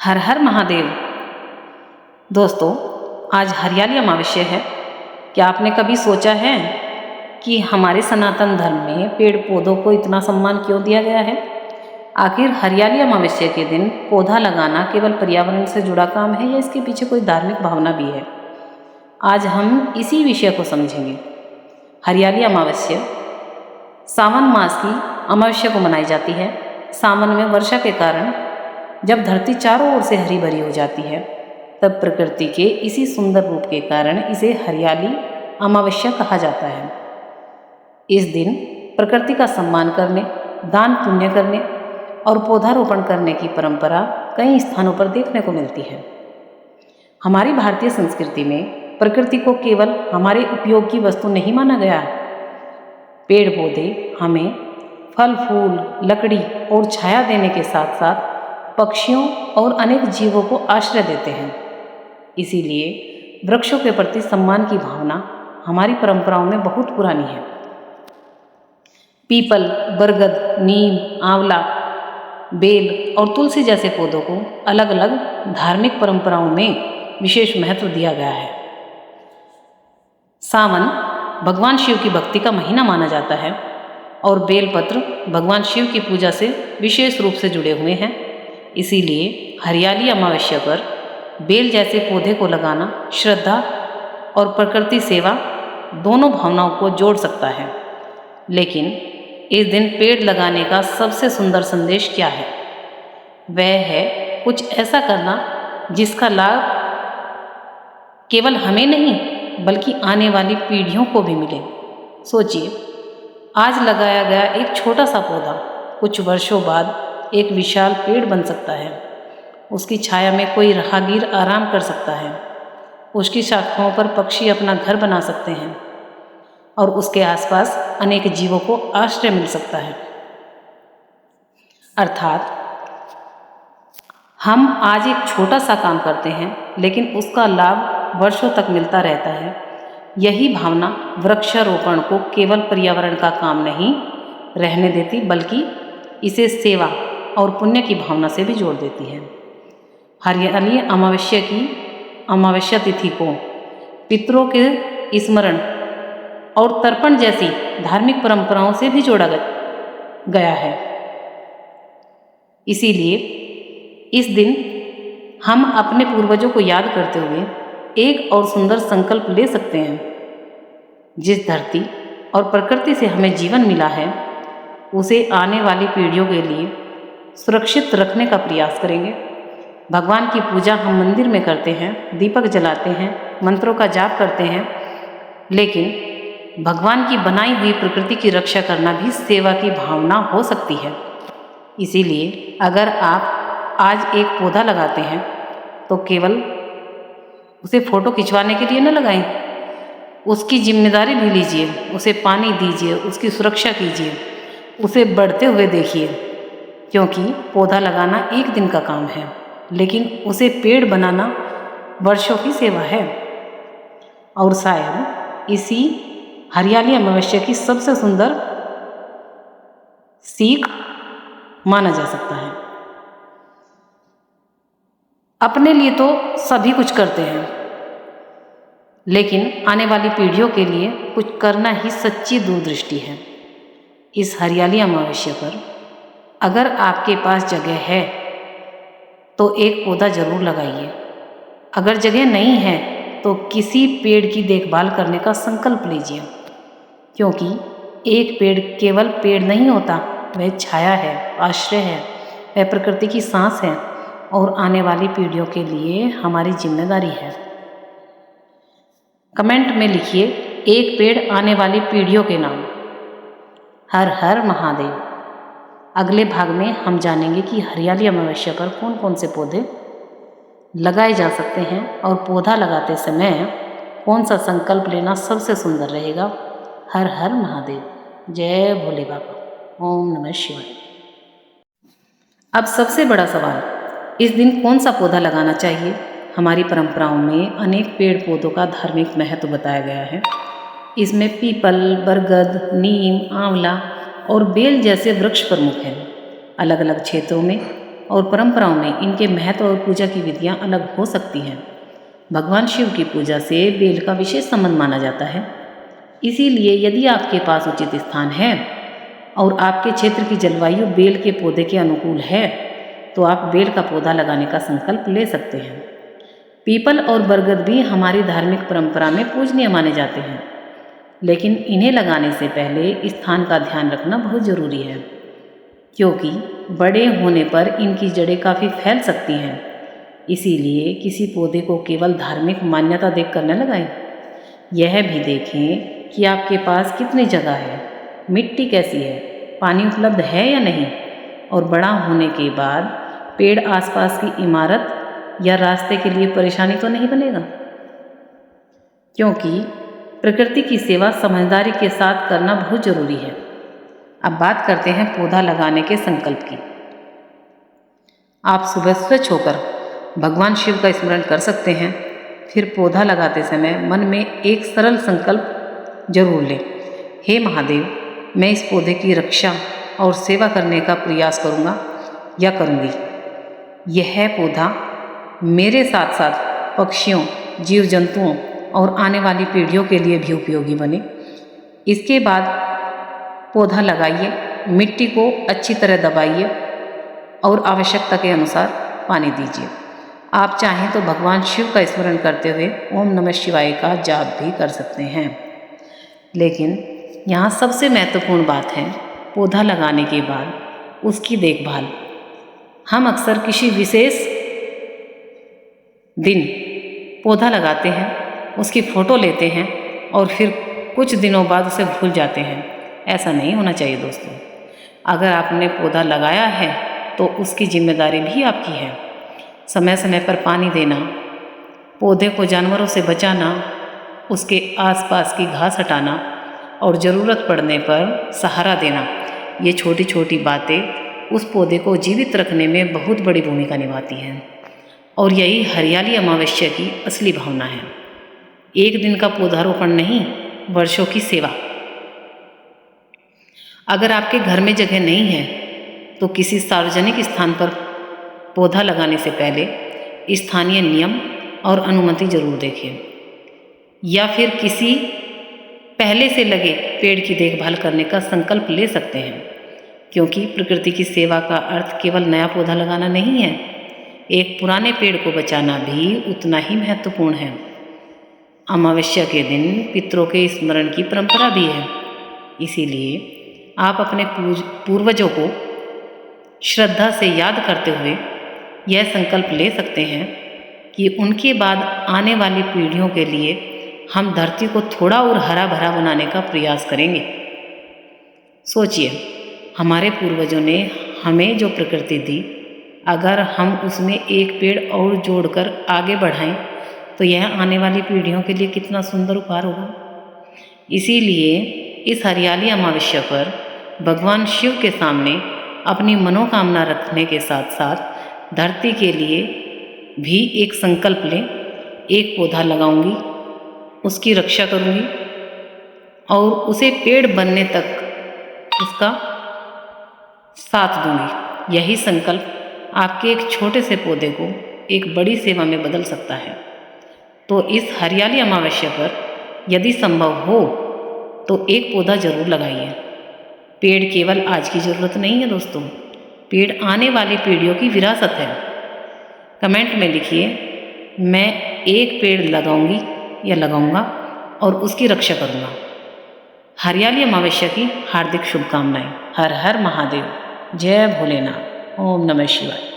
हर हर महादेव। दोस्तों, आज हरियाली अमावस्या है। क्या आपने कभी सोचा है कि हमारे सनातन धर्म में पेड़ पौधों को इतना सम्मान क्यों दिया गया है? आखिर हरियाली अमावस्या के दिन पौधा लगाना केवल पर्यावरण से जुड़ा काम है या इसके पीछे कोई धार्मिक भावना भी है? आज हम इसी विषय को समझेंगे। हरियाली अमावस्या सावन मास की अमावस्या को मनाई जाती है। सावन में वर्षा के कारण जब धरती चारों ओर से हरी भरी हो जाती है, तब प्रकृति के इसी सुंदर रूप के कारण इसे हरियाली अमावस्या कहा जाता है। इस दिन प्रकृति का सम्मान करने, दान पुण्य करने और पौधारोपण करने की परंपरा कई स्थानों पर देखने को मिलती है। हमारी भारतीय संस्कृति में प्रकृति को केवल हमारे उपयोग की वस्तु नहीं माना गया। पेड़ पौधे हमें फल फूल, लकड़ी और छाया देने के साथ साथ पक्षियों और अनेक जीवों को आश्रय देते हैं। इसीलिए वृक्षों के प्रति सम्मान की भावना हमारी परंपराओं में बहुत पुरानी है। पीपल, बरगद, नीम, आंवला, बेल और तुलसी जैसे पौधों को अलग अलग धार्मिक परंपराओं में विशेष महत्व दिया गया है। सावन भगवान शिव की भक्ति का महीना माना जाता है और बेलपत्र भगवान शिव की पूजा से विशेष रूप से जुड़े हुए हैं। इसीलिए हरियाली अमावस्या पर बेल जैसे पौधे को लगाना श्रद्धा और प्रकृति सेवा दोनों भावनाओं को जोड़ सकता है। लेकिन इस दिन पेड़ लगाने का सबसे सुंदर संदेश क्या है? वह है कुछ ऐसा करना जिसका लाभ केवल हमें नहीं बल्कि आने वाली पीढ़ियों को भी मिले। सोचिए, आज लगाया गया एक छोटा सा पौधा कुछ वर्षों बाद एक विशाल पेड़ बन सकता है। उसकी छाया में कोई राहगीर आराम कर सकता है, उसकी शाखाओं पर पक्षी अपना घर बना सकते हैं और उसके आसपास अनेक जीवों को आश्रय मिल सकता है। अर्थात हम आज एक छोटा सा काम करते हैं, लेकिन उसका लाभ वर्षों तक मिलता रहता है। यही भावना वृक्षारोपण को केवल पर्यावरण का काम नहीं रहने देती, बल्कि इसे सेवा और पुण्य की भावना से भी जोड़ देती है। हरियाली अमावस्या की अमावस्या तिथि को पितरों के स्मरण और तर्पण जैसी धार्मिक परंपराओं से भी जोड़ा गया है। इसीलिए इस दिन हम अपने पूर्वजों को याद करते हुए एक और सुंदर संकल्प ले सकते हैं। जिस धरती और प्रकृति से हमें जीवन मिला है, उसे आने वाली पीढ़ियों के लिए सुरक्षित रखने का प्रयास करेंगे। भगवान की पूजा हम मंदिर में करते हैं, दीपक जलाते हैं, मंत्रों का जाप करते हैं, लेकिन भगवान की बनाई हुई प्रकृति की रक्षा करना भी सेवा की भावना हो सकती है। इसीलिए अगर आप आज एक पौधा लगाते हैं तो केवल उसे फोटो खिंचवाने के लिए न लगाएं, उसकी जिम्मेदारी भी लीजिए, उसे पानी दीजिए, उसकी सुरक्षा कीजिए, उसे बढ़ते हुए देखिए। क्योंकि पौधा लगाना एक दिन का काम है, लेकिन उसे पेड़ बनाना वर्षों की सेवा है। और शायद इसी हरियाली अमावस्या की सबसे सुंदर सीख माना जा सकता है। अपने लिए तो सभी कुछ करते हैं, लेकिन आने वाली पीढ़ियों के लिए कुछ करना ही सच्ची दूरदृष्टि है। इस हरियाली अमावस्या पर अगर आपके पास जगह है तो एक पौधा जरूर लगाइए। अगर जगह नहीं है तो किसी पेड़ की देखभाल करने का संकल्प लीजिए, क्योंकि एक पेड़ केवल पेड़ नहीं होता, वह छाया है, आश्रय है, वह प्रकृति की सांस है और आने वाली पीढ़ियों के लिए हमारी जिम्मेदारी है। कमेंट में लिखिए एक पेड़ आने वाली पीढ़ियों के नाम। हर हर महादेव। अगले भाग में हम जानेंगे कि हरियाली अमावस्या पर कौन कौन से पौधे लगाए जा सकते हैं और पौधा लगाते समय कौन सा संकल्प लेना सबसे सुंदर रहेगा। हर हर महादेव। जय भोले बाबा। ओम नमः शिवाय। अब सबसे बड़ा सवाल, इस दिन कौन सा पौधा लगाना चाहिए? हमारी परंपराओं में अनेक पेड़ पौधों का धार्मिक महत्व बताया गया है। इसमें पीपल, बरगद, नीम, आंवला और बेल जैसे वृक्ष प्रमुख हैं। अलग अलग क्षेत्रों में और परंपराओं में इनके महत्व और पूजा की विधियां अलग हो सकती हैं। भगवान शिव की पूजा से बेल का विशेष संबंध माना जाता है। इसीलिए यदि आपके पास उचित स्थान है और आपके क्षेत्र की जलवायु बेल के पौधे के अनुकूल है तो आप बेल का पौधा लगाने का संकल्प ले सकते हैं। पीपल और बरगद भी हमारी धार्मिक परंपरा में पूजनीय माने जाते हैं, लेकिन इन्हें लगाने से पहले स्थान का ध्यान रखना बहुत ज़रूरी है, क्योंकि बड़े होने पर इनकी जड़ें काफ़ी फैल सकती हैं। इसीलिए किसी पौधे को केवल धार्मिक मान्यता देखकर न लगाएं। यह भी देखें कि आपके पास कितनी जगह है, मिट्टी कैसी है, पानी उपलब्ध है या नहीं, और बड़ा होने के बाद पेड़ आसपास की इमारत या रास्ते के लिए परेशानी तो नहीं बनेगा। क्योंकि प्रकृति की सेवा समझदारी के साथ करना बहुत जरूरी है। अब बात करते हैं पौधा लगाने के संकल्प की। आप सुबह स्वच्छ होकर भगवान शिव का स्मरण कर सकते हैं। फिर पौधा लगाते समय मन में एक सरल संकल्प जरूर लें। हे महादेव, मैं इस पौधे की रक्षा और सेवा करने का प्रयास करूँगा या करूँगी। यह पौधा मेरे साथ साथ पक्षियों, जीव जंतुओं और आने वाली पीढ़ियों के लिए भी उपयोगी बने। इसके बाद पौधा लगाइए, मिट्टी को अच्छी तरह दबाइए और आवश्यकता के अनुसार पानी दीजिए। आप चाहें तो भगवान शिव का स्मरण करते हुए ओम नमः शिवाय का जाप भी कर सकते हैं। लेकिन यहाँ सबसे महत्वपूर्ण बात है पौधा लगाने के बाद उसकी देखभाल। हम अक्सर किसी विशेष दिन पौधा लगाते हैं, उसकी फ़ोटो लेते हैं और फिर कुछ दिनों बाद उसे भूल जाते हैं। ऐसा नहीं होना चाहिए दोस्तों। अगर आपने पौधा लगाया है तो उसकी जिम्मेदारी भी आपकी है। समय समय पर पानी देना, पौधे को जानवरों से बचाना, उसके आसपास की घास हटाना और ज़रूरत पड़ने पर सहारा देना, ये छोटी छोटी बातें उस पौधे को जीवित रखने में बहुत बड़ी भूमिका निभाती हैं। और यही हरियाली अमावस्या की असली भावना है। एक दिन का पौधारोपण नहीं, वर्षों की सेवा। अगर आपके घर में जगह नहीं है तो किसी सार्वजनिक स्थान पर पौधा लगाने से पहले स्थानीय नियम और अनुमति जरूर देखें, या फिर किसी पहले से लगे पेड़ की देखभाल करने का संकल्प ले सकते हैं। क्योंकि प्रकृति की सेवा का अर्थ केवल नया पौधा लगाना नहीं है, एक पुराने पेड़ को बचाना भी उतना ही महत्वपूर्ण है। अमावस्या के दिन पितरों के स्मरण की परंपरा भी है। इसीलिए आप अपने पूर्वजों को श्रद्धा से याद करते हुए यह संकल्प ले सकते हैं कि उनके बाद आने वाली पीढ़ियों के लिए हम धरती को थोड़ा और हरा भरा बनाने का प्रयास करेंगे। सोचिए, हमारे पूर्वजों ने हमें जो प्रकृति दी, अगर हम उसमें एक पेड़ और जोड़कर आगे बढ़ाएं तो यह आने वाली पीढ़ियों के लिए कितना सुंदर उपहार होगा। इसीलिए इस हरियाली अमावस्या पर भगवान शिव के सामने अपनी मनोकामना रखने के साथ साथ धरती के लिए भी एक संकल्प लें। एक पौधा लगाऊंगी, उसकी रक्षा करूंगी और उसे पेड़ बनने तक उसका साथ दूंगी। यही संकल्प आपके एक छोटे से पौधे को एक बड़ी सेवा में बदल सकता है। तो इस हरियाली अमावस्या पर यदि संभव हो तो एक पौधा जरूर लगाइए। पेड़ केवल आज की ज़रूरत नहीं है दोस्तों, पेड़ आने वाली पीढ़ियों की विरासत है। कमेंट में लिखिए, मैं एक पेड़ लगाऊंगी या लगाऊंगा और उसकी रक्षा करूंगा। हरियाली अमावस्या की हार्दिक शुभकामनाएं। हर हर महादेव। जय भोलेनाथ। ओम नमः शिवाय।